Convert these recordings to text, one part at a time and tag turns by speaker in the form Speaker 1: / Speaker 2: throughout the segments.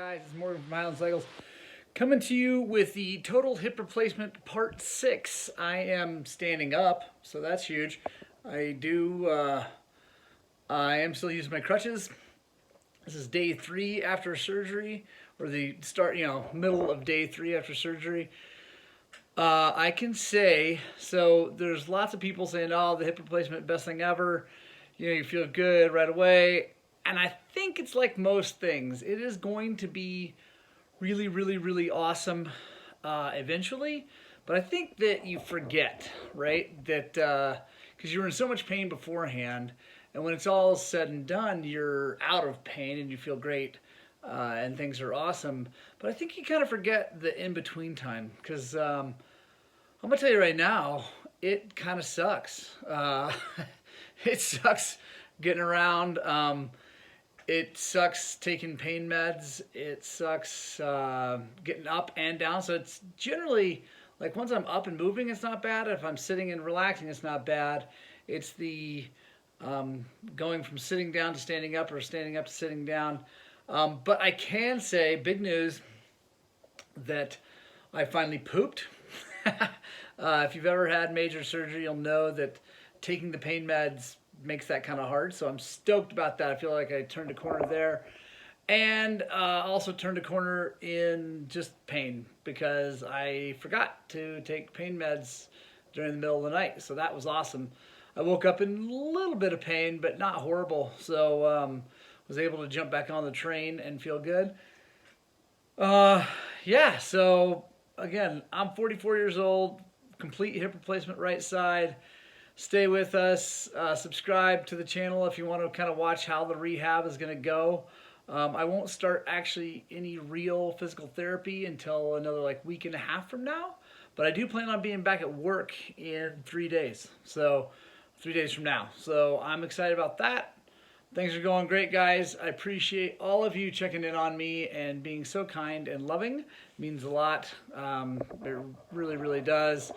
Speaker 1: guys? It's Morgan from Highland Cycles coming to you with the total hip replacement part 6. I am standing up, so that's huge. I am still using my crutches. This is day 3 after surgery, or the start, middle of day 3 after surgery. I can say, so there's lots of people saying, oh, the hip replacement, best thing ever. You feel good right away. And I think it's like most things. It is going to be really, really, really awesome eventually. But I think that you forget, right? That because you were in so much pain beforehand. And when it's all said and done, you're out of pain and you feel great. And things are awesome. But I think you kind of forget the in-between time. Because I'm going to tell you right now, it kind of sucks. It sucks getting around. It sucks taking pain meds. It sucks getting up and down. So it's generally, like once I'm up and moving, it's not bad. If I'm sitting and relaxing, it's not bad. It's the going from sitting down to standing up or standing up to sitting down. But I can say, big news, that I finally pooped. If you've ever had major surgery, you'll know that taking the pain meds makes that kind of hard. So I'm stoked about that. I feel like I turned a corner there. And also turned a corner in just pain because I forgot to take pain meds during the middle of the night. So that was awesome. I woke up in a little bit of pain, but not horrible. So was able to jump back on the train and feel good. Yeah, so again, I'm 44 years old, complete hip replacement right side. Stay with us. Subscribe to the channel if you want to kind of watch how the rehab is going to go. I won't start actually any real physical therapy until another week and a half from now. But I do plan on being back at work in 3 days. So 3 days from now. So I'm excited about that. Things are going great, guys. I appreciate all of you checking in on me and being so kind and loving. It means a lot. It really, really does.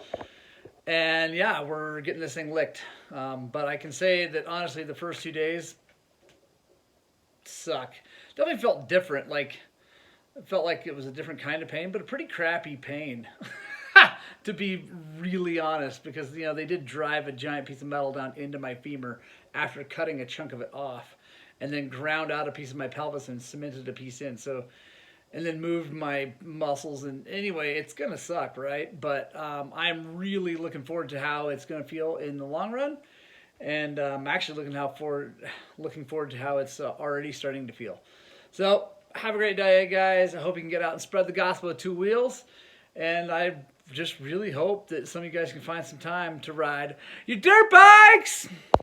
Speaker 1: And yeah, we're getting this thing licked. But I can say that honestly, the first 2 days suck. Definitely felt different. It felt like it was a different kind of pain, but a pretty crappy pain. To be really honest, because they did drive a giant piece of metal down into my femur after cutting a chunk of it off, and then ground out a piece of my pelvis and cemented a piece in. So. And then moved my muscles, and anyway, it's gonna suck, right? But I'm really looking forward to how it's gonna feel in the long run, and I'm actually looking forward to how it's already starting to feel. So have a great day, guys. I hope you can get out and spread the gospel of two wheels, and I just really hope that some of you guys can find some time to ride your dirt bikes.